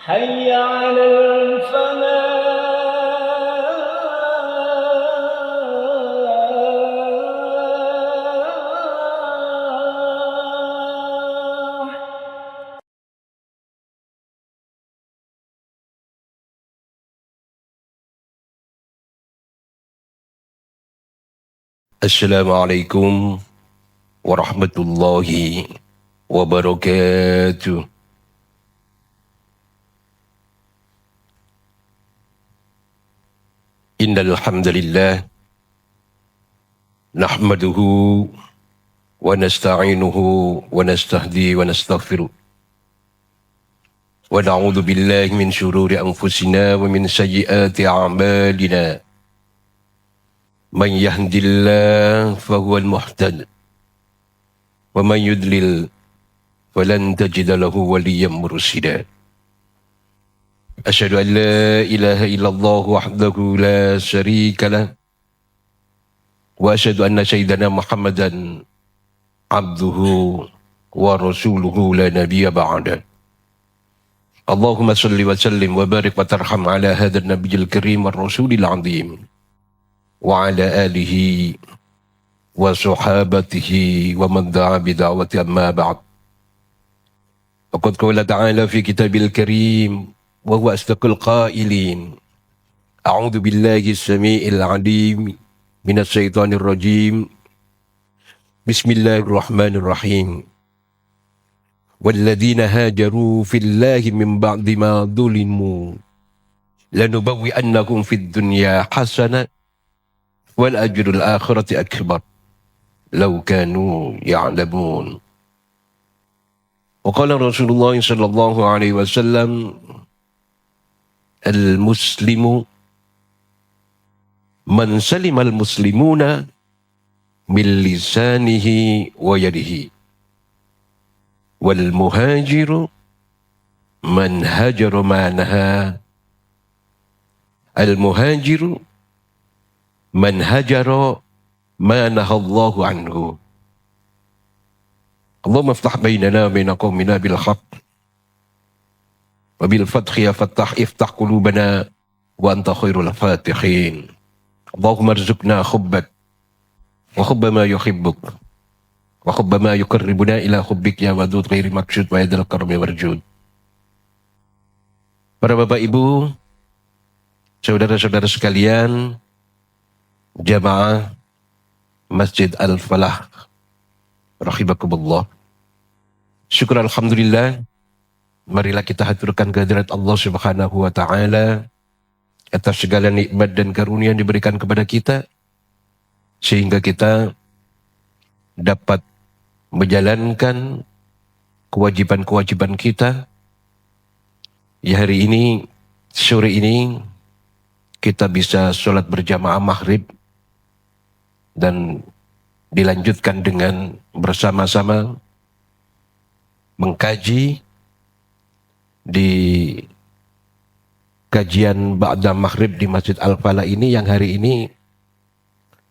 حي على الفلاح. Assalamualaikum warahmatullahi wabarakatuh. Innal hamdalillah nahmaduhu wa nasta'inuhu wa nastahdi wa nastaghfiruh. Wa na'udzu billahi min shururi anfusina wa min sayyiati a'malina. Man yahdihillahu fahuwal muhtad wa man yudlil falan tajida lahu waliyyan mursyida. Asyhadu an la ilaha illallah wahdahu la syarika lah wa asyhadu anna sayyidana Muhammadan abduhu wa rasuluhu la nabiyya ba'da. Allahumma salli wa sallim wa barik wa tarham ala hadzal nabiyil karim war rasulil azim wa ala alihi wa sahabatihi wa man da'a bi da'wati amma ba'd. Faqad qala ta'ala fi kitabil karim wa huwa asdaqul qailin. A'udzu billahi as-sami'il 'alim minas syaitonir rajim. Bismillahirrahmanirrahim. Walladzina hajaru fillahi min ba'di ma dhulimu lanubawwi'annahum fid dunya hasanah wal ajrul akhirati akbar law kanu ya'lamun. Wa qala Rasulullah sallallahu alaihi wasallam al-muslimu man salima al-muslimuna min lisanihi wa yadihi wal muhajiru man hajara ma naha al-muhajiru man hajara ma nahallahu anhu. Allahumma iftah bainana wa baina qaumina bil haqq wa bil fathi ya fattah iftah qulubana wa anta khairul fatihin. Allahumma arzuqna hubbak wa hubba ma yuhibbuk wa hubba ma yuqarribuna ila hubbik ya wadud ghairi maksud wa yadal karmi warjud. Para bapak ibu, saudara-saudara sekalian, jamaah Masjid Al-Falah rahimakumullah. Syukur alhamdulillah, marilah kita haturkan kehadirat Allah Subhanahu wa taala atas segala nikmat dan karunia yang diberikan kepada kita sehingga kita dapat menjalankan kewajiban-kewajiban kita. Ya, hari ini, sore ini kita bisa sholat berjamaah maghrib dan dilanjutkan dengan bersama-sama mengkaji di kajian ba'da maghrib di Masjid Al-Falah ini, yang hari ini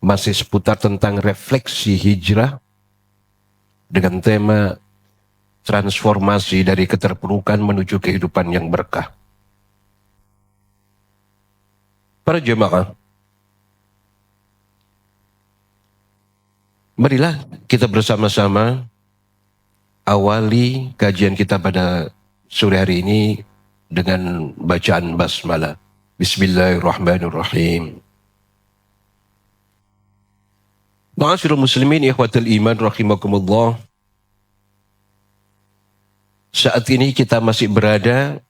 masih seputar tentang refleksi hijrah dengan tema transformasi dari keterpurukan menuju kehidupan yang berkah. Para jemaah, marilah kita bersama-sama awali kajian kita pada sore hari ini dengan bacaan basmalah. Bismillahirrahmanirrahim. Ma'asyiral muslimin ikhwatal iman rahimakumullah. Saat ini kita masih berada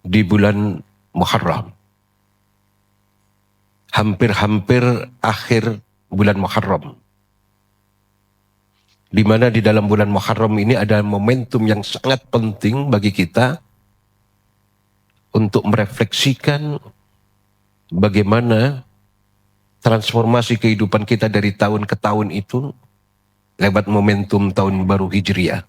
di bulan Muharram. Hampir-hampir akhir bulan Muharram. Di mana di dalam bulan Muharram ini ada momentum yang sangat penting bagi kita untuk merefleksikan bagaimana transformasi kehidupan kita dari tahun ke tahun itu lewat momentum tahun baru Hijriah.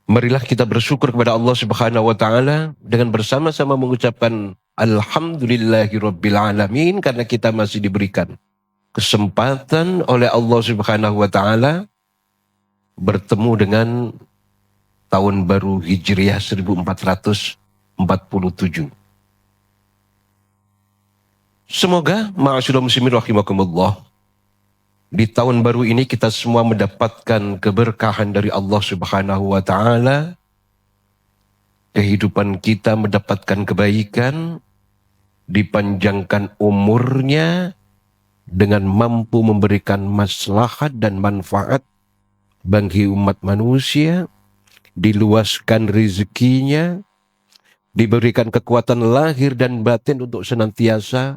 Marilah kita bersyukur kepada Allah Subhanahu wa taala dengan bersama-sama mengucapkan alhamdulillahirabbil alamin, karena kita masih diberikan kesempatan oleh Allah Subhanahu wa taala bertemu dengan tahun baru Hijriah 1447. Semoga ma'asyiral muslimin rahimakumullah, di tahun baru ini kita semua mendapatkan keberkahan dari Allah Subhanahu wa taala. Kehidupan kita mendapatkan kebaikan, dipanjangkan umurnya dengan mampu memberikan maslahat dan manfaat bagi umat manusia, diluaskan rezekinya, diberikan kekuatan lahir dan batin untuk senantiasa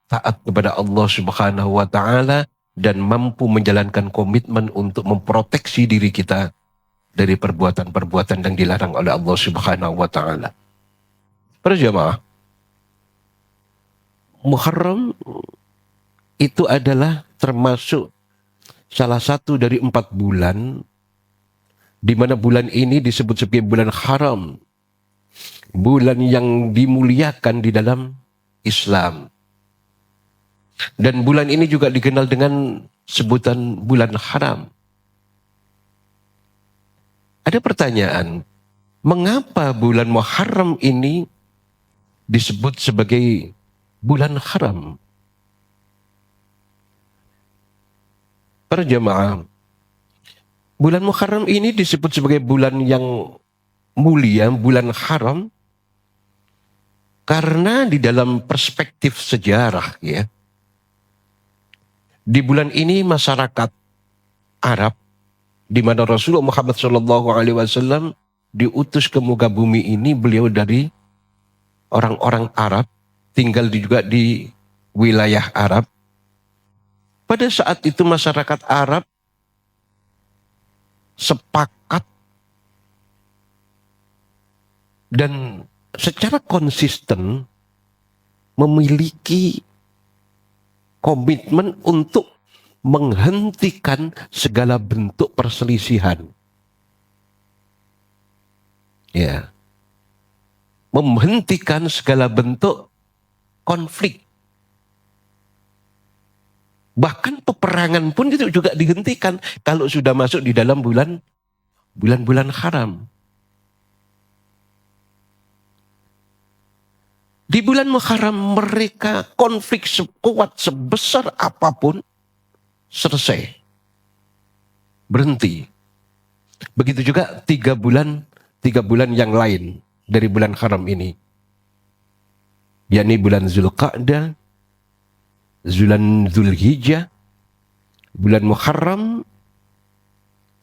taat kepada Allah Subhanahu wa taala dan mampu menjalankan komitmen untuk memproteksi diri kita dari perbuatan-perbuatan yang dilarang oleh Allah Subhanahu wa taala. Para jamaah, Muharram itu adalah termasuk salah satu dari 4 bulan di mana bulan ini disebut sebagai bulan haram, bulan yang dimuliakan di dalam Islam. Dan bulan ini juga dikenal dengan sebutan bulan haram. Ada pertanyaan, mengapa bulan Muharram ini disebut sebagai bulan haram? Para jamaah, bulan Muharram ini disebut sebagai bulan yang mulia, bulan haram, karena di dalam perspektif sejarah ya, di bulan ini masyarakat Arab, di mana Rasulullah Muhammad SAW diutus ke muka bumi ini, beliau dari orang-orang Arab, tinggal juga di wilayah Arab. Pada saat itu masyarakat Arab sepakat dan secara konsisten memiliki komitmen untuk menghentikan segala bentuk perselisihan. Ya. Menghentikan segala bentuk konflik. Bahkan peperangan pun itu juga dihentikan kalau sudah masuk di dalam bulan-bulan haram. Di bulan Muharram mereka konflik sekuat sebesar apapun selesai. Berhenti. Begitu juga 3 bulan yang lain dari bulan haram ini. Yakni bulan Zulqa'dah, bulan Zulhijjah, bulan Muharram,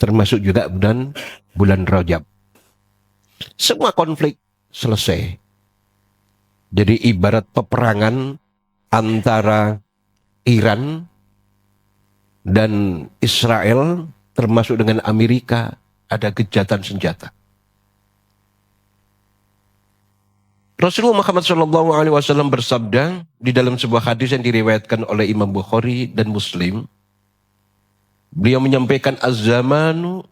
termasuk juga bulan Rajab. Semua konflik selesai. Jadi ibarat peperangan antara Iran dan Israel, termasuk dengan Amerika, ada gencatan senjata. Rasulullah Muhammad SAW bersabda di dalam sebuah hadis yang diriwayatkan oleh Imam Bukhari dan Muslim. Beliau menyampaikan, az-zamanu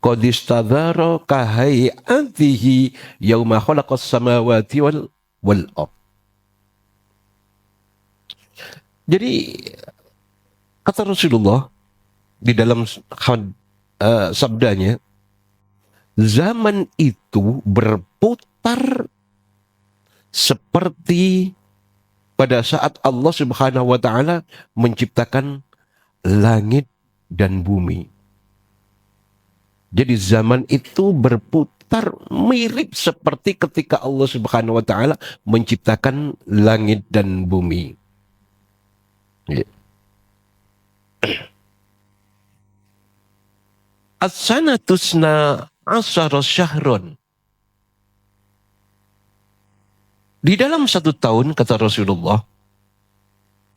qad istadhara ka hayatihi yauma khalaqas samawati wal ard. Jadi kata Rasulullah di dalam sabdanya, zaman itu berputar seperti pada saat Allah Subhanahu wa taala menciptakan langit dan bumi. Jadi zaman itu berputar mirip seperti ketika Allah Subhanahu wa taala menciptakan langit dan bumi. Ya. As-sanatusna asyara syahron. Di dalam 1 tahun, kata Rasulullah,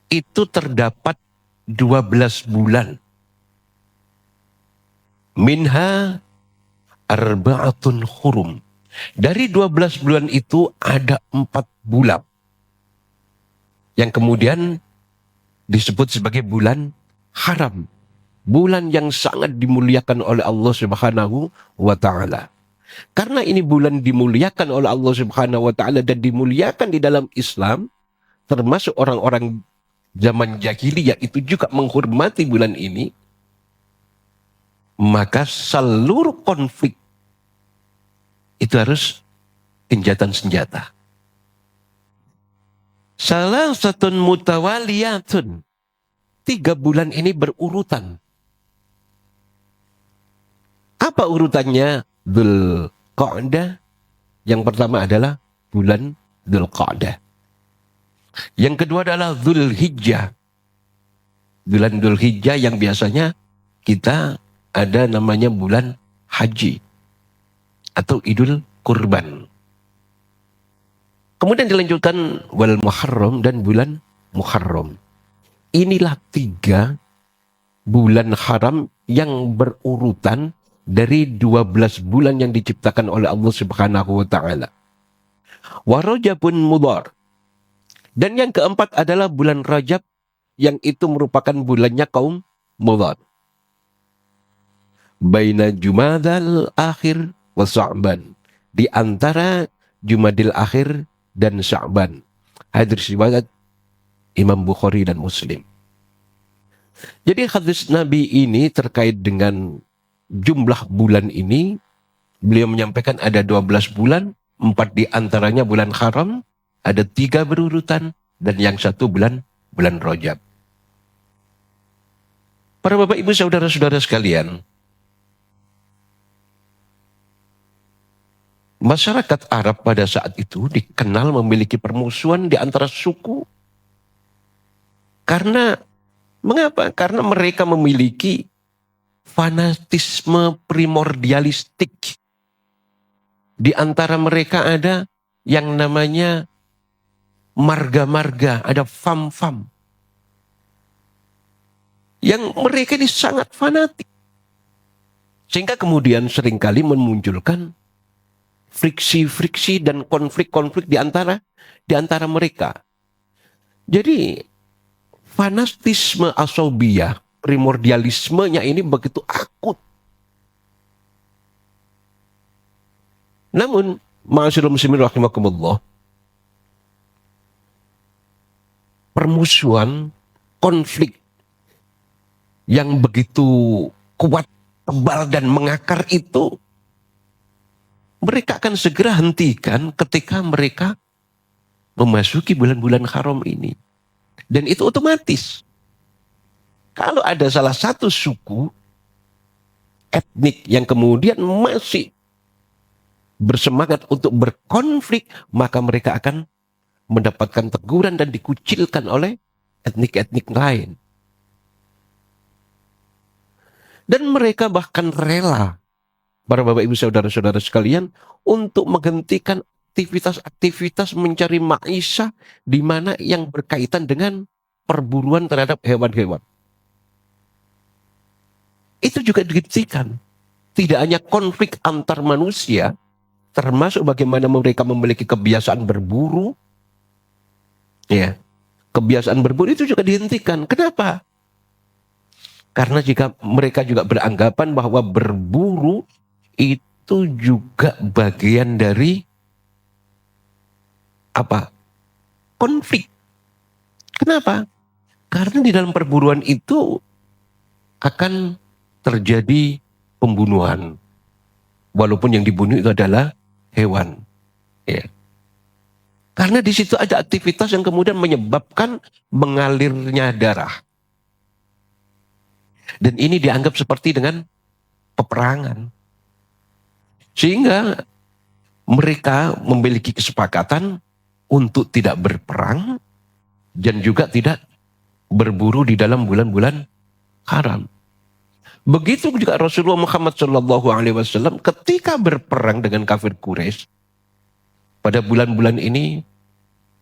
itu terdapat 12 bulan. Minha arba'atun hurum. Dari 12 bulan itu ada 4 bulan yang kemudian disebut sebagai bulan haram. Bulan yang sangat dimuliakan oleh Allah Subhanahu wa taala. Karena ini bulan dimuliakan oleh Allah Subhanahu wa taala dan dimuliakan di dalam Islam, termasuk orang-orang zaman jahiliyah itu juga menghormati bulan ini, maka seluruh konflik itu harus genjatan senjata. Salah satu mutawaliyatun. 3 bulan ini berurutan. Apa urutannya? Dzul Qa'dah. Yang pertama adalah bulan Dzul Qa'dah. Yang kedua adalah Dzul Hijjah. Bulan Dzul Hijjah yang biasanya kita ada namanya bulan haji atau Idul Kurban. Kemudian dilanjutkan wal Muharram dan bulan Muharram. Inilah 3 bulan haram yang berurutan dari 12 bulan yang diciptakan oleh Allah Subhanahu wa taala. Wa Rajabun Mudhar. Dan yang keempat adalah bulan Rajab yang itu merupakan bulannya kaum Mudhar. Baina Jumadal Akhir wa Sya'ban. Di antara Jumadil Akhir dan Sya'ban. Hadis riwayat Imam Bukhari dan Muslim. Jadi hadis Nabi ini terkait dengan jumlah bulan ini, beliau menyampaikan ada 12 bulan, 4 di antaranya bulan haram, ada 3 berurutan, dan yang 1 bulan Rajab. Para bapak ibu saudara-saudara sekalian, masyarakat Arab pada saat itu dikenal memiliki permusuhan di antara suku. Karena, mengapa? Karena mereka memiliki fanatisme primordialistik. Di antara mereka ada yang namanya marga-marga, ada fam-fam. Yang mereka ini sangat fanatik. Sehingga kemudian seringkali memunculkan friksi-friksi dan konflik-konflik di antara mereka. Jadi fanatisme asobiyah, primordialismenya ini begitu akut. Namun, ma'asyiral muslimin rahimakumullah, permusuhan, konflik yang begitu kuat, tebal dan mengakar itu mereka akan segera hentikan ketika mereka memasuki bulan-bulan haram ini. Dan itu otomatis. Kalau ada salah satu suku etnik yang kemudian masih bersemangat untuk berkonflik, maka mereka akan mendapatkan teguran dan dikucilkan oleh etnik-etnik lain. Dan mereka bahkan rela, para bapak ibu saudara-saudara sekalian, untuk menghentikan aktivitas mencari maisha di mana yang berkaitan dengan perburuan terhadap hewan-hewan. Itu juga dihentikan. Tidak hanya konflik antar manusia, termasuk bagaimana mereka memiliki kebiasaan berburu. Ya, kebiasaan berburu itu juga dihentikan. Kenapa? Karena jika mereka juga beranggapan bahwa berburu itu juga bagian dari apa? Konflik. Kenapa? Karena di dalam perburuan itu akan terjadi pembunuhan. Walaupun yang dibunuh itu adalah hewan. Ya. Karena di situ ada aktivitas yang kemudian menyebabkan mengalirnya darah. Dan ini dianggap seperti dengan peperangan. Sehingga mereka memiliki kesepakatan untuk tidak berperang dan juga tidak berburu di dalam bulan-bulan haram. Begitu juga Rasulullah Muhammad SAW ketika berperang dengan kafir Quraisy pada bulan-bulan ini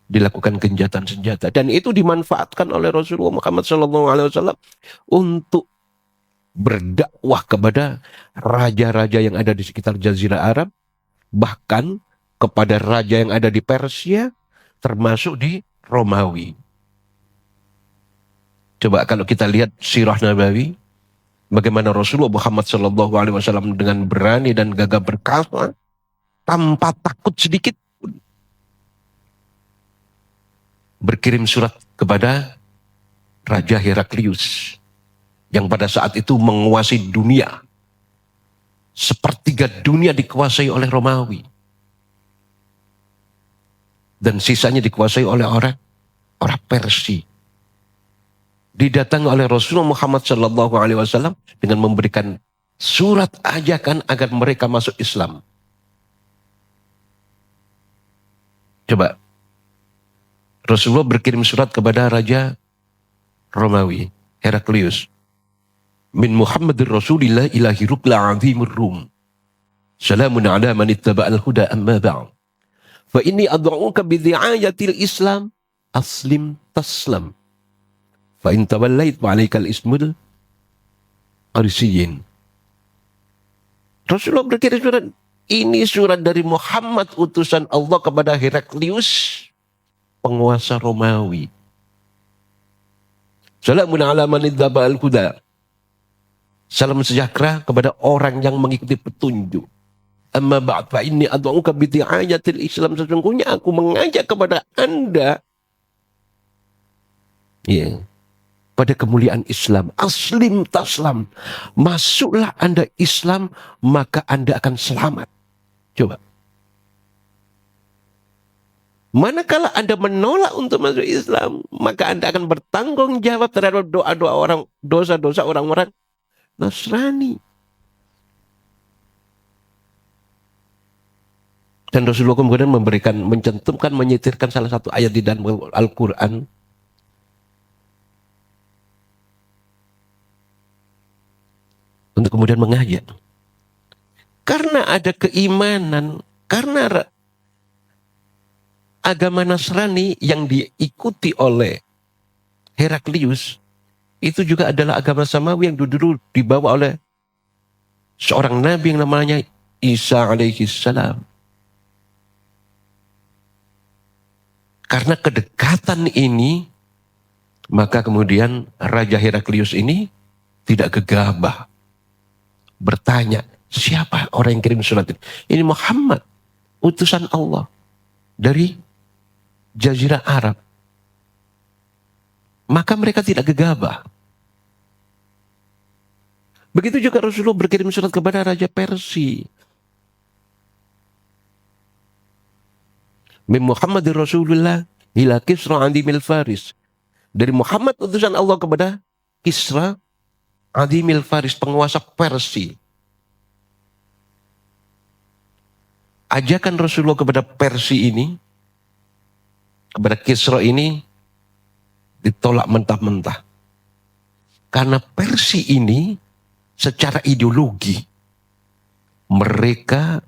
dilakukan genjatan senjata, dan itu dimanfaatkan oleh Rasulullah Muhammad SAW untuk berdakwah kepada raja-raja yang ada di sekitar Jazirah Arab, bahkan kepada raja yang ada di Persia, termasuk di Romawi. Coba kalau kita lihat sirah Nabawi, bagaimana Rasulullah Muhammad SAW dengan berani dan gagah perkasa, tanpa takut sedikit pun, berkirim surat kepada Raja Heraklius, yang pada saat itu menguasai dunia. Sepertiga dunia dikuasai oleh Romawi. dan sisanya dikuasai oleh orang Persia. Didatangi oleh Rasulullah Muhammad SAW dengan memberikan surat ajakan agar mereka masuk Islam. Coba, Rasulullah berkirim surat kepada Raja Romawi, Heraklius. Min Muhammadir Rasulillah ila Hirukla azimur Rum. Salamun ala man ittaba'al huda amma ba'd. Fa inni ad'uka bidhi'ayatil Islam aslim taslam. Fa in tawallait wa alaikal ismul arsiyin. Rasulullah berkirim surat. Ini surat dari Muhammad, utusan Allah kepada Heraklius, penguasa Romawi. Salamun ala man ittaba'al huda. Salam sejahtera kepada orang yang mengikuti petunjuk. Amma ba'd fa inni ad'uka bidhi'ayatil Islam. Sesungguhnya aku mengajak kepada Anda pada kemuliaan Islam. Aslim taslam. Masuklah Anda Islam, maka Anda akan selamat. Coba. Manakala Anda menolak untuk masuk Islam, maka Anda akan bertanggung jawab terhadap doa-doa orang, dosa-dosa orang-orang Nasrani. Dan Rasulullah kemudian mencantumkan, menyitirkan salah satu ayat di dalam Al-Quran. Untuk kemudian mengajak. Karena ada keimanan, karena agama Nasrani yang diikuti oleh Heraklius, itu juga adalah agama Samawi yang dulu dibawa oleh seorang nabi yang namanya Isa alaihi salam. Karena kedekatan ini, maka kemudian Raja Heraklius ini tidak gegabah. Bertanya, siapa orang yang kirim surat ini? Ini Muhammad, utusan Allah dari Jazirah Arab. Maka mereka tidak gegabah. Begitu juga Rasulullah berkirim surat kepada Raja Persia. Min Muhammadir Rasulullah ila Kisra Adimil Faris. Dari Muhammad utusan Allah kepada Kisra Adimil Faris, penguasa Persia. Ajakan Rasulullah kepada Persia ini, kepada Kisra ini, ditolak mentah-mentah. Karena Persia ini secara ideologi mereka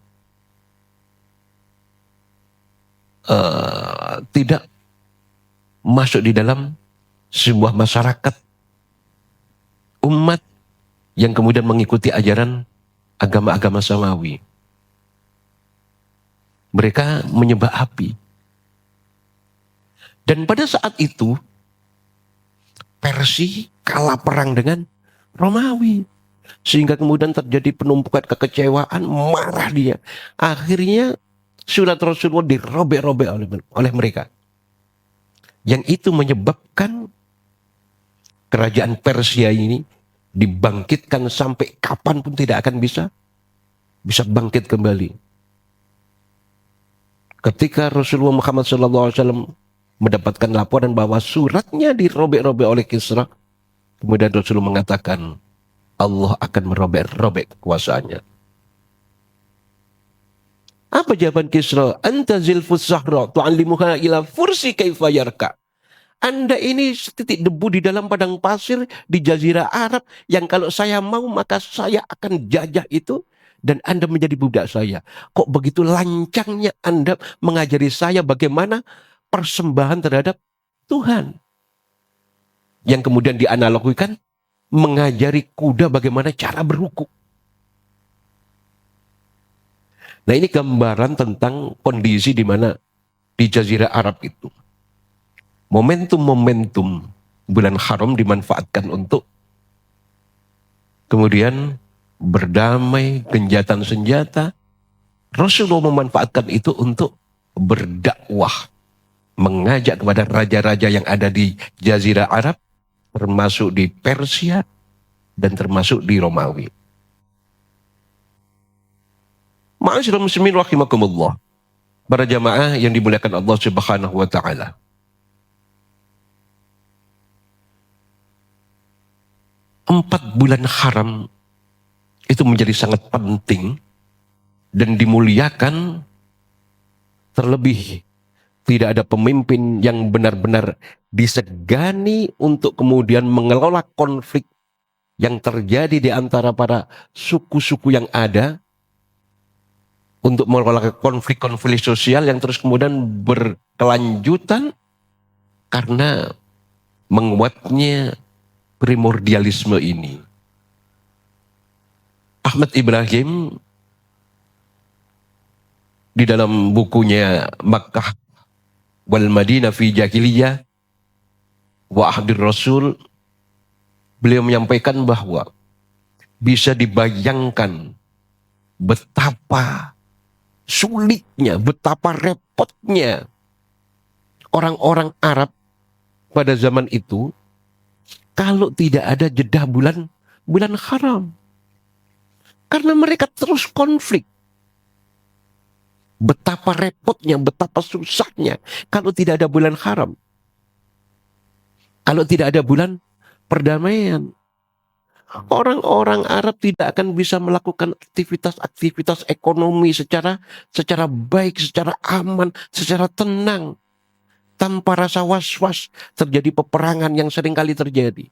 tidak masuk di dalam sebuah masyarakat umat yang kemudian mengikuti ajaran agama-agama Samawi. Mereka menyembah api. Dan pada saat itu Persia kalah perang dengan Romawi. Sehingga kemudian terjadi penumpukan kekecewaan, marah dia. Akhirnya surat Rasulullah dirobek-robek oleh mereka. Yang itu menyebabkan kerajaan Persia ini dibangkitkan sampai kapanpun tidak akan bisa bangkit kembali. Ketika Rasulullah Muhammad SAW mendapatkan laporan bahwa suratnya dirobek-robek oleh Kisra, kemudian Rasulullah mengatakan, Allah akan merobek-robek kekuasaannya. Apa jawaban Kisra? Anta zilfus sahra tu'allimuha ila fursi kaifa yarka. Anda ini setitik debu di dalam padang pasir di Jazirah Arab yang kalau saya mau maka saya akan jajah itu dan Anda menjadi budak saya. Kok begitu lancangnya Anda mengajari saya bagaimana persembahan terhadap Tuhan. Yang kemudian dianalogikan mengajari kuda bagaimana cara berruku. Nah, ini gambaran tentang kondisi di mana di Jazirah Arab itu. Momentum-momentum bulan haram dimanfaatkan untuk kemudian berdamai, genjatan senjata. Rasulullah memanfaatkan itu untuk berdakwah. Mengajak kepada raja-raja yang ada di Jazirah Arab, termasuk di Persia dan termasuk di Romawi. Ma'asyiral muslimin rahimakumullah. Para jamaah yang dimuliakan Allah Subhanahu wa taala. Empat bulan haram itu menjadi sangat penting dan dimuliakan, terlebih tidak ada pemimpin yang benar-benar disegani untuk kemudian mengelola konflik yang terjadi di antara para suku-suku yang ada, untuk mengelola konflik-konflik sosial yang terus kemudian berkelanjutan karena menguatnya primordialisme ini. Ahmad Ibrahim di dalam bukunya Makkah wal Madinah fi Jahiliyah wa Ahdir Rasul, beliau menyampaikan bahwa bisa dibayangkan betapa sulitnya, betapa repotnya orang-orang Arab pada zaman itu kalau tidak ada jeda bulan haram. Karena mereka terus konflik. Betapa repotnya, betapa susahnya kalau tidak ada bulan haram. Kalau tidak ada bulan perdamaian. Orang-orang Arab tidak akan bisa melakukan aktivitas-aktivitas ekonomi secara baik, secara aman, secara tenang. Tanpa rasa was-was terjadi peperangan yang seringkali terjadi.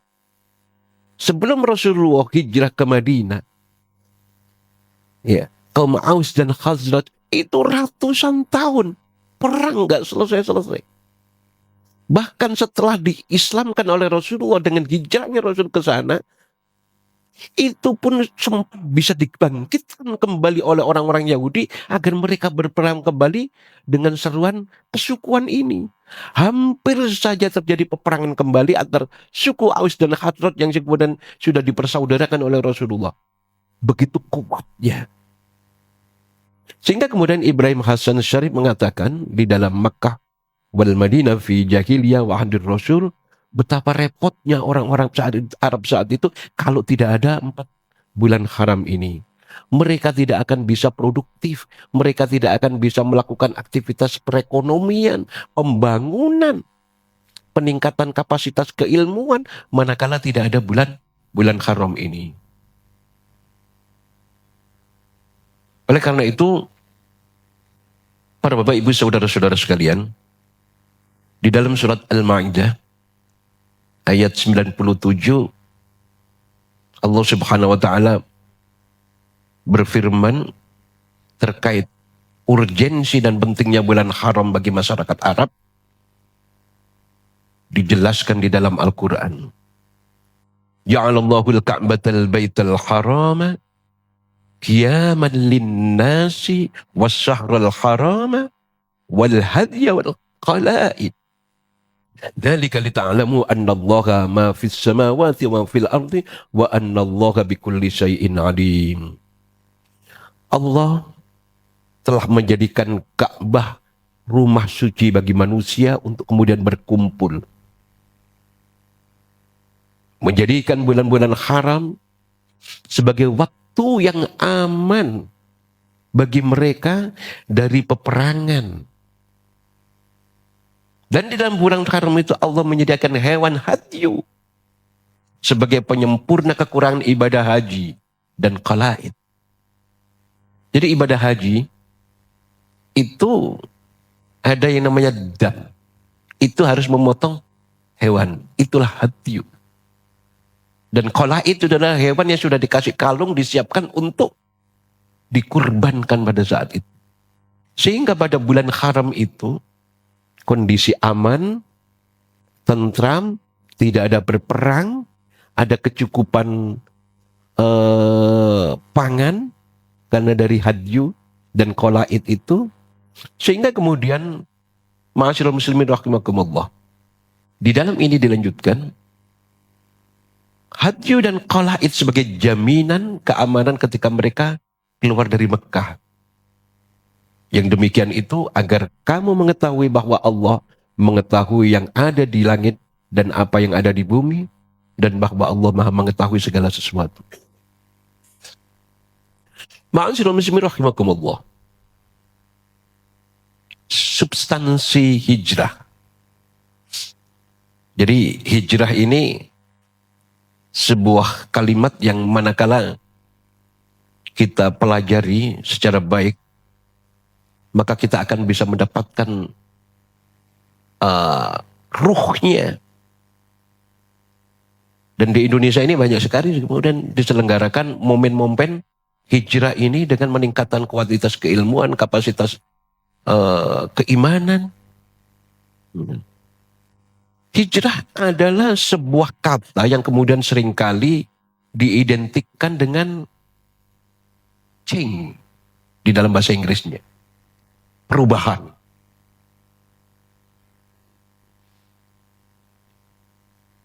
Sebelum Rasulullah hijrah ke Madinah, ya, kaum Aus dan Khazraj itu ratusan tahun perang nggak selesai-selesai. Bahkan setelah diislamkan oleh Rasulullah dengan hijrahnya Rasul ke sana, itu pun bisa dibangkitkan kembali oleh orang-orang Yahudi agar mereka berperang kembali dengan seruan kesukuan ini. Hampir saja terjadi peperangan kembali antara suku Aus dan Khazraj yang kemudian sudah dipersaudarakan oleh Rasulullah. Begitu kuatnya. Sehingga kemudian Ibrahim Hasan Syarif mengatakan di dalam Makkah wal Madinah fi Jahiliyah wa Ahdir Rasul, betapa repotnya orang-orang Arab saat itu kalau tidak ada 4 bulan haram ini. Mereka tidak akan bisa produktif. Mereka tidak akan bisa melakukan aktivitas perekonomian, pembangunan, peningkatan kapasitas keilmuan, manakala tidak ada bulan haram ini. Oleh karena itu, para bapak ibu saudara-saudara sekalian, di dalam surat Al-Ma'idah ayat 97, Allah Subhanahu wa taala berfirman terkait urgensi dan pentingnya bulan haram bagi masyarakat Arab, dijelaskan di dalam Al-Quran. Ja'alallahu al-Ka'batal baital harama qiyaman lin-nasi was-shahral harama wal hadya wal qala'id. Dzalika lita'lamu annallaha ma fis samawati wa fil ardi wa annallaha bikulli syai'in 'alim. Allah telah menjadikan Ka'bah rumah suci bagi manusia untuk kemudian berkumpul. Menjadikan bulan-bulan haram sebagai waktu yang aman bagi mereka dari peperangan. Dan di dalam bulan haram itu Allah menyediakan hewan hadyu sebagai penyempurna kekurangan ibadah haji dan qalaid. Jadi ibadah haji itu ada yang namanya dam. Itu harus memotong hewan. Itulah hadyu. Dan qalaid itu adalah hewan yang sudah dikasih kalung, disiapkan untuk dikurbankan pada saat itu. Sehingga pada bulan haram itu kondisi aman, tentram, tidak ada berperang, ada kecukupan pangan karena dari hadyu dan qalaid itu, sehingga kemudian ma'asyiral muslimin rahimakumullah, di dalam ini dilanjutkan hadyu dan qalaid sebagai jaminan keamanan ketika mereka keluar dari Mekah. Yang demikian itu agar kamu mengetahui bahwa Allah mengetahui yang ada di langit dan apa yang ada di bumi, dan bahwa Allah Maha mengetahui segala sesuatu. Ma'asyiral muslimin rahimakumullah, substansi hijrah. Jadi hijrah ini sebuah kalimat yang manakala kita pelajari secara baik, maka kita akan bisa mendapatkan ruhnya. Dan di Indonesia ini banyak sekali kemudian diselenggarakan momen-momen hijrah ini dengan meningkatkan kualitas keilmuan, kapasitas keimanan. Hijrah adalah sebuah kata yang kemudian seringkali diidentikan dengan change di dalam bahasa Inggrisnya. Perubahan.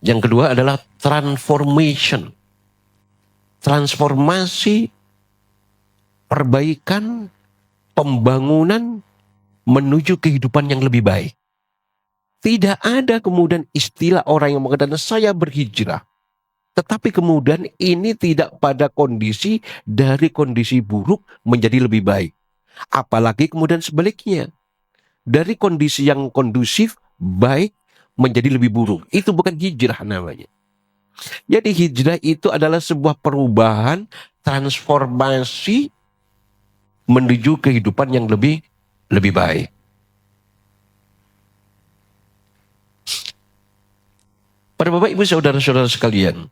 Yang kedua adalah transformation. Transformasi, perbaikan, pembangunan menuju kehidupan yang lebih baik. Tidak ada kemudian istilah orang yang mengatakan saya berhijrah. Tetapi kemudian ini tidak pada kondisi dari kondisi buruk menjadi lebih baik. Apalagi kemudian sebaliknya. Dari kondisi yang kondusif, baik, menjadi lebih buruk. Itu bukan hijrah namanya. Jadi hijrah itu adalah sebuah perubahan, transformasi menuju kehidupan yang lebih baik. Para Bapak Ibu saudara-saudara sekalian,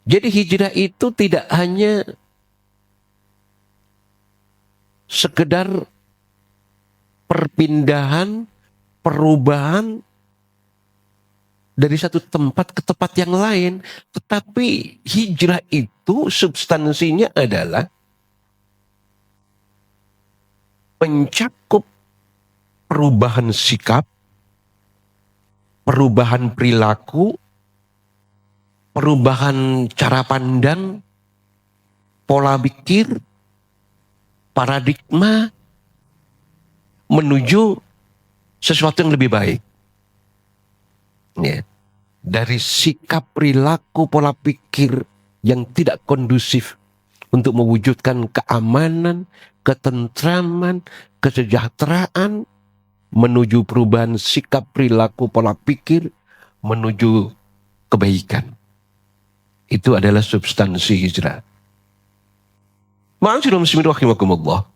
jadi hijrah itu tidak hanya sekedar perpindahan, perubahan dari satu tempat ke tempat yang lain, tetapi hijrah itu substansinya adalah mencakup perubahan sikap, perubahan perilaku, perubahan cara pandang, pola pikir, paradigma menuju sesuatu yang lebih baik. Ya. Dari sikap, perilaku, pola pikir yang tidak kondusif untuk mewujudkan keamanan, ketentraman, kesejahteraan, menuju perubahan sikap, perilaku, pola pikir, menuju kebaikan. Itu adalah substansi hijrah. Ma'asyiral muslimin rahimakumullah.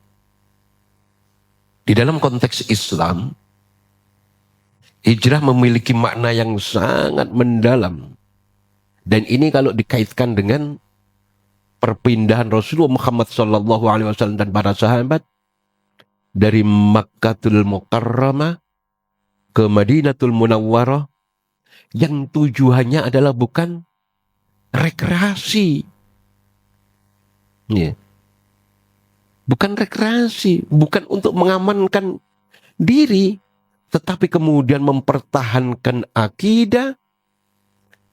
Di dalam konteks Islam, hijrah memiliki makna yang sangat mendalam. Dan ini kalau dikaitkan dengan perpindahan Rasulullah Muhammad SAW dan para sahabat dari Makkatul Mukarramah ke Madinatul Munawwarah, yang tujuannya adalah bukan rekreasi. Ya. Bukan rekreasi, bukan untuk mengamankan diri, tetapi kemudian mempertahankan akidah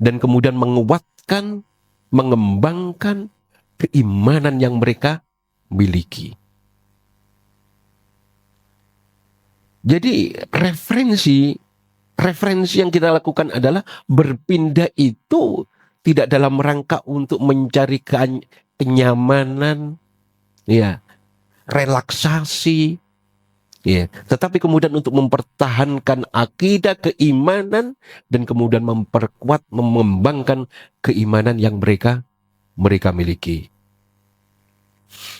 dan kemudian menguatkan, mengembangkan keimanan yang mereka miliki. Jadi referensi yang kita lakukan adalah berpindah itu tidak dalam rangka untuk mencari kenyamanan, ya, relaksasi, ya, tetapi kemudian untuk mempertahankan akidah, keimanan, dan kemudian memperkuat, mengembangkan keimanan yang mereka miliki.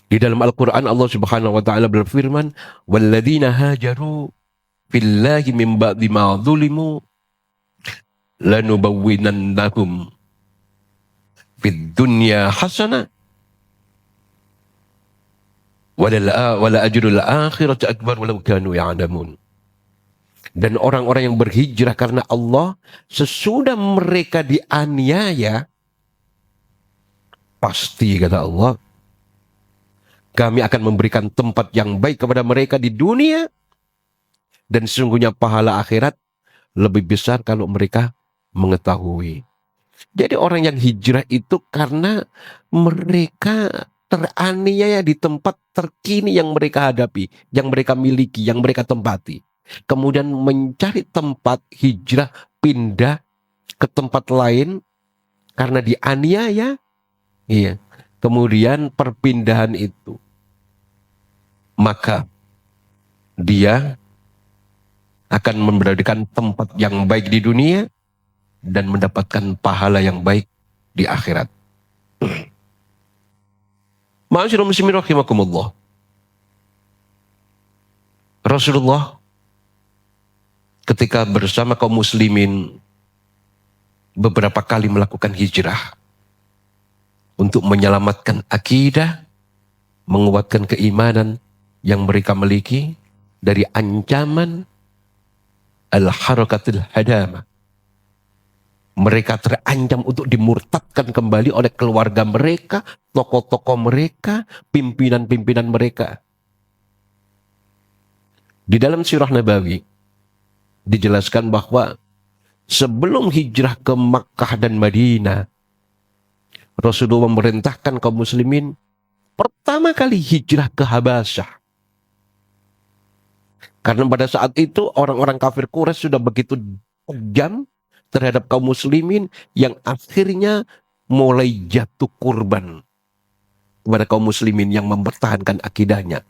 Di dalam Al-Quran Allah Subhanahu wa Ta'ala berfirman, "Walladzina hajaru fillahi min ba'di ma dzulimu lanubawwinannahum fid dunya hasanah wala ajrul akhirati akbar walau kanu ya'lamun." Dan orang-orang yang berhijrah karena Allah, sesudah mereka dianiaya, pasti kata Allah, kami akan memberikan tempat yang baik kepada mereka di dunia, dan sesungguhnya pahala akhirat lebih besar kalau mereka mengetahui. Jadi orang yang hijrah itu karena mereka teraniaya di tempat terkini yang mereka hadapi, yang mereka miliki, yang mereka tempati. Kemudian mencari tempat hijrah, pindah ke tempat lain karena dianiaya. Iya. Kemudian perpindahan itu, maka dia akan memberikan tempat yang baik di dunia dan mendapatkan pahala yang baik di akhirat. Ma'asyiral muslimin rahimakumullah. Rasulullah ketika bersama kaum muslimin beberapa kali melakukan hijrah untuk menyelamatkan akidah, menguatkan keimanan yang mereka miliki dari ancaman al-harakatil hadama. Mereka terancam untuk dimurtadkan kembali oleh keluarga mereka, tokoh-tokoh mereka, pimpinan-pimpinan mereka. Di dalam sirah Nabawi dijelaskan bahwa sebelum hijrah ke Makkah dan Madinah, Rasulullah memerintahkan kaum muslimin pertama kali hijrah ke Habasyah. Karena pada saat itu orang-orang kafir Quraisy sudah begitu kejam terhadap kaum muslimin yang akhirnya mulai jatuh kurban kepada kaum muslimin yang mempertahankan akidahnya.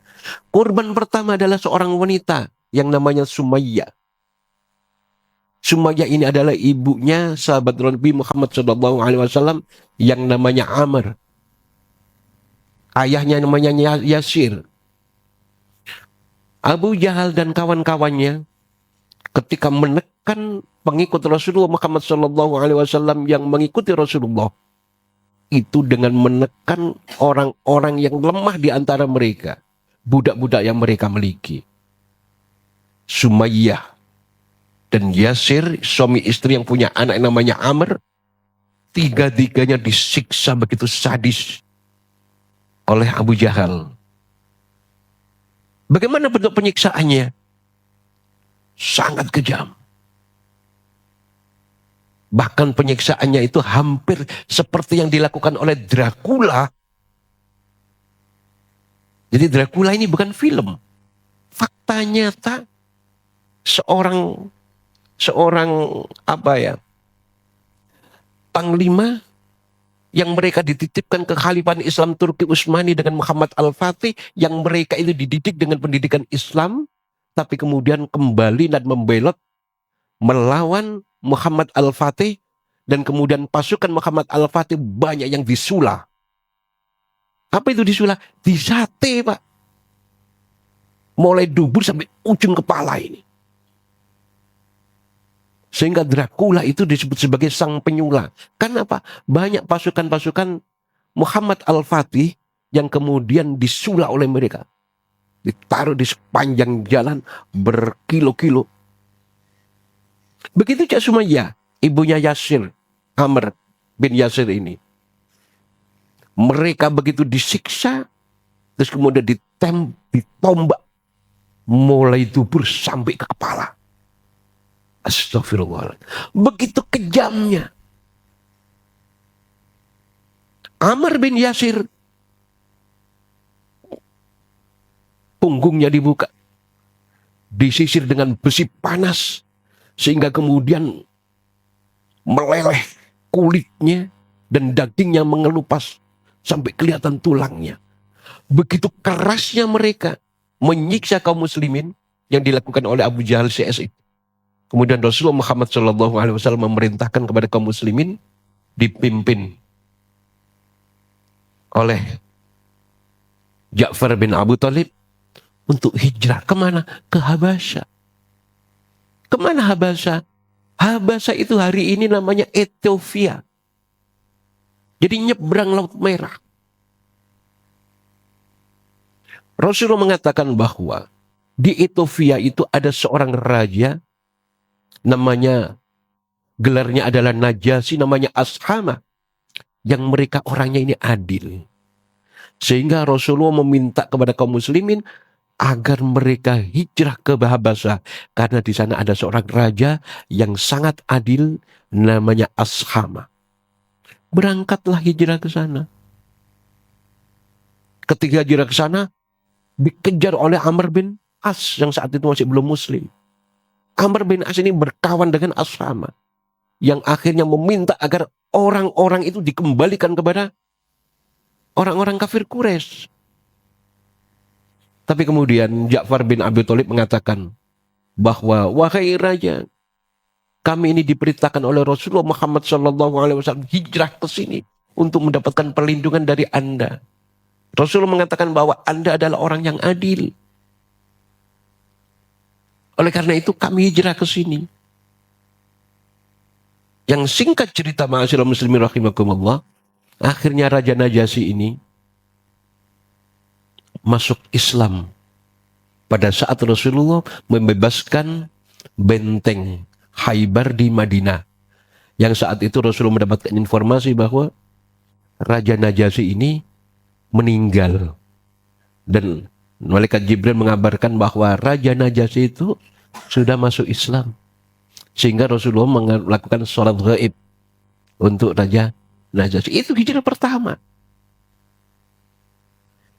Kurban pertama adalah seorang wanita yang namanya Sumayyah. Sumayyah ini adalah ibunya sahabat Nabi Muhammad SAW yang namanya Amr. Ayahnya namanya Yasir. Abu Jahal dan kawan-kawannya ketika menekan pengikut Rasulullah Muhammad SAW yang mengikuti Rasulullah itu dengan menekan orang-orang yang lemah di antara mereka, budak-budak yang mereka miliki. Sumayyah dan Yasir, suami istri yang punya anak yang namanya Amr, tiga-tiganya disiksa begitu sadis oleh Abu Jahal. Bagaimana bentuk penyiksaannya? Sangat kejam. Bahkan penyiksaannya itu hampir seperti yang dilakukan oleh Dracula. Jadi Dracula ini bukan film. Fakta nyata seorang panglima yang mereka dititipkan ke Khalifah Islam Turki Utsmani dengan Muhammad Al-Fatih, yang mereka itu dididik dengan pendidikan Islam, tapi kemudian kembali dan membelot melawan Muhammad Al-Fatih, dan kemudian pasukan Muhammad Al-Fatih banyak yang disula. Apa itu disula? Disate, Pak. Mulai dubur sampai ujung kepala ini. Sehingga Dracula itu disebut sebagai sang penyula. Kenapa? Banyak pasukan-pasukan Muhammad Al-Fatih yang kemudian disula oleh mereka. Ditaruh di sepanjang jalan berkilo-kilo. Begitu Cak Sumayyah, ibunya Yasir, Amr bin Yasir ini. Mereka begitu disiksa, terus kemudian ditombak, mulai dubur sampai ke kepala. Astagfirullah. Begitu kejamnya. Amr bin Yasir, punggungnya dibuka, disisir dengan besi panas, sehingga kemudian meleleh kulitnya dan dagingnya mengelupas sampai kelihatan tulangnya. Begitu kerasnya mereka menyiksa kaum muslimin yang dilakukan oleh Abu Jahal CS itu. Kemudian Rasulullah Muhammad SAW memerintahkan kepada kaum muslimin dipimpin oleh Ja'far bin Abu Thalib untuk hijrah. Kemana? Ke Habasyah. Kemana Habasyah? Habasyah itu hari ini namanya Ethiopia. Jadi nyebrang Laut Merah. Rasulullah mengatakan bahwa di Ethiopia itu ada seorang raja, namanya, gelarnya adalah Najasyi, namanya Ashama, yang mereka orangnya ini adil. Sehingga Rasulullah meminta kepada kaum muslimin agar mereka hijrah ke Habasyah, karena di sana ada seorang raja yang sangat adil, namanya Ashama. Berangkatlah hijrah ke sana. Ketika hijrah ke sana, dikejar oleh Amr bin As yang saat itu masih belum muslim. Amr bin As ini berkawan dengan Ashama, yang akhirnya meminta agar orang-orang itu dikembalikan kepada orang-orang kafir Quraisy. Tapi kemudian Ja'far bin Abi Thalib mengatakan bahwa wahai raja, kami ini diperintahkan oleh Rasulullah Muhammad SAW hijrah ke sini untuk mendapatkan perlindungan dari Anda. Rasulullah mengatakan bahwa Anda adalah orang yang adil. Oleh karena itu kami hijrah ke sini. Yang singkat cerita ma'asyiral muslimin rahimakumullah, akhirnya Raja Najasyi ini masuk Islam pada saat Rasulullah membebaskan benteng Khaybar di Madinah. Yang saat itu Rasulullah mendapatkan informasi bahwa Raja Najasyi ini meninggal. Dan malaikat Jibril mengabarkan bahwa Raja Najasyi itu sudah masuk Islam. Sehingga Rasulullah melakukan sholat gaib untuk Raja Najasyi. Itu hijrah pertama.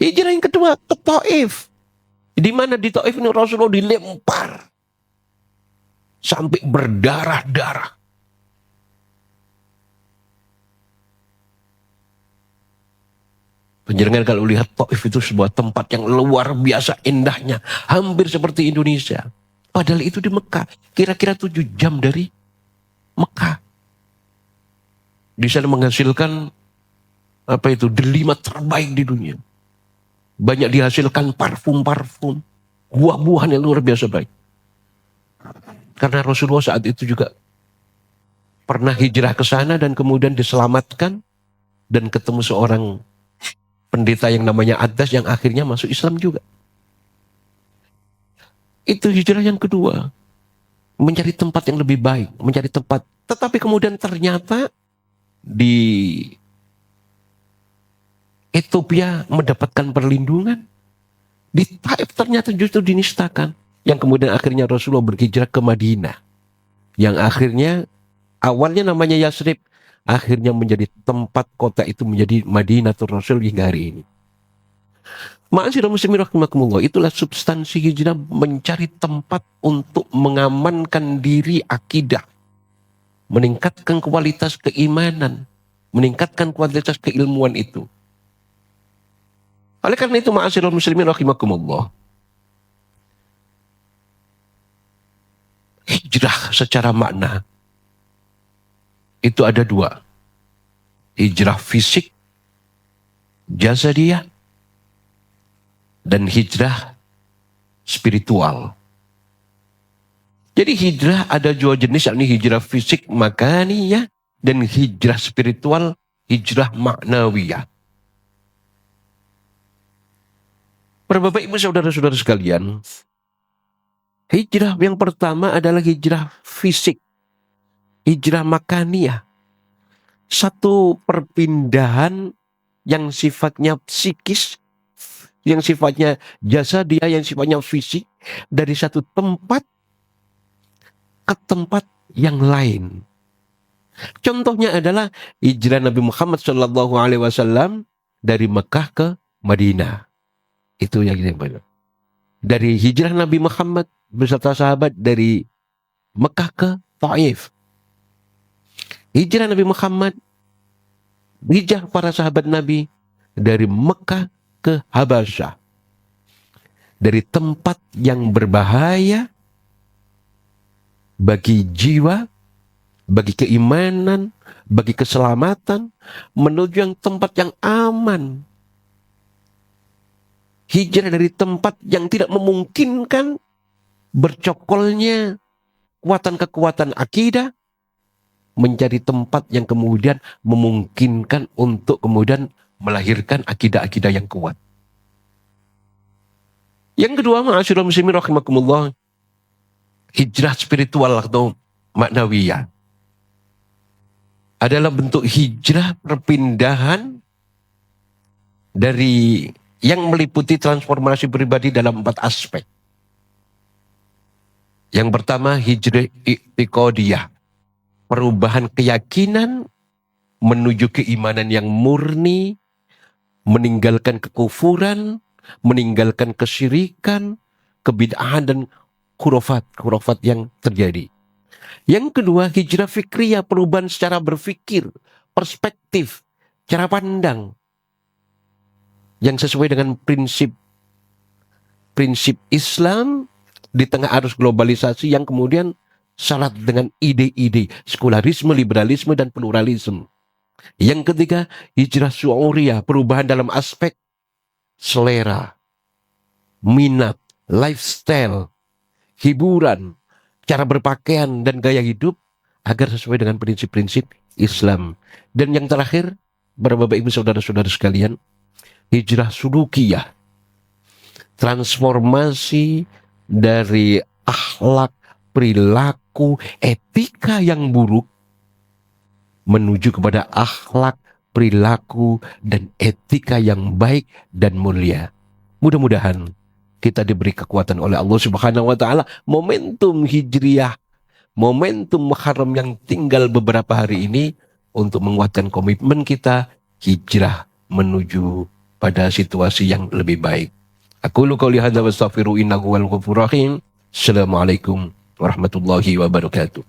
Hijrah yang kedua ke Taif. Di mana di Taif ini Rasulullah dilempar sampai berdarah-darah. Penjaringan kalau lihat Taif itu sebuah tempat yang luar biasa indahnya. Hampir seperti Indonesia. Padahal itu di Mekah. Kira-kira 7 jam dari Mekah. Di sana menghasilkan delima terbaik di dunia. Banyak dihasilkan parfum-parfum. Buah-buahan yang luar biasa baik. Karena Rasulullah saat itu juga pernah hijrah ke sana dan kemudian diselamatkan. Dan ketemu seorang pendeta yang namanya Adas yang akhirnya masuk Islam juga. Itu hijrah yang kedua. Mencari tempat yang lebih baik. Mencari tempat. Tetapi kemudian ternyata di Ethiopia mendapatkan perlindungan. Di Taif ternyata justru dinistakan. Yang kemudian akhirnya Rasulullah berhijrah ke Madinah. Yang akhirnya awalnya namanya Yasrib. Akhirnya menjadi tempat kota itu menjadi Madinatul Rasul hingga hari ini. Ma'asyiral muslimin rahimakumullah, itulah substansi hijrah, mencari tempat untuk mengamankan diri akidah. Meningkatkan kualitas keimanan. Meningkatkan kualitas keilmuan itu. Oleh karena itu ma'asyiral muslimin rahimakumullah, hijrah secara makna itu ada 2. Hijrah fisik, jasadiyah, dan hijrah spiritual. Jadi hijrah ada 2 jenis, yakni hijrah fisik makaniyah dan hijrah spiritual, hijrah maknawiyah. Para Bapak Ibu saudara-saudara sekalian, hijrah yang pertama adalah hijrah fisik, hijrah makaniyah. Satu perpindahan yang sifatnya psikis, yang sifatnya jasadiyah, yang sifatnya fisik, dari satu tempat ke tempat yang lain. Contohnya adalah hijrah Nabi Muhammad SAW dari Mekah ke Madinah. Itu yang kita bayar. Dari hijrah Nabi Muhammad beserta sahabat dari Mekah ke Taif. Hijrah Nabi Muhammad, hijrah para sahabat Nabi dari Mekah ke Habasyah. Dari tempat yang berbahaya bagi jiwa, bagi keimanan, bagi keselamatan, menuju yang tempat yang aman. Hijrah dari tempat yang tidak memungkinkan bercokolnya kekuatan-kekuatan akidah, mencari tempat yang kemudian memungkinkan untuk kemudian melahirkan akidah-akidah yang kuat. Yang kedua, ma'asyiral muslimin rahimakumullah, hijrah spiritual atau maknawiyah adalah bentuk hijrah perpindahan dari yang meliputi transformasi pribadi dalam 4 aspek. Yang pertama, hijrah i'tiqadiyah, perubahan keyakinan menuju keimanan yang murni, meninggalkan kekufuran, meninggalkan kesyirikan, kebid'ahan dan khurafat yang terjadi. Yang kedua, hijrah fikriyah, perubahan secara berpikir, perspektif, cara pandang yang sesuai dengan prinsip prinsip Islam di tengah arus globalisasi yang kemudian syarat dengan ide-ide sekularisme, liberalisme, dan pluralisme. Yang ketiga, hijrah syu'uriyah, perubahan dalam aspek selera, minat, lifestyle, hiburan, cara berpakaian, dan gaya hidup agar sesuai dengan prinsip-prinsip Islam. Dan yang terakhir, Bapak Ibu saudara-saudara sekalian, hijrah sulukiyah, transformasi dari akhlak, perilaku, etika yang buruk menuju kepada akhlak, perilaku, dan etika yang baik dan mulia. Mudah-mudahan kita diberi kekuatan oleh Allah Subhanahu wa taala. Momentum hijriyah, momentum Muharram yang tinggal beberapa hari ini untuk menguatkan komitmen kita hijrah menuju pada situasi yang lebih baik. Aku qouli hadza wa astaghfiru innahu wal ghafurur rahim. Assalamualaikum warahmatullahi wabarakatuh.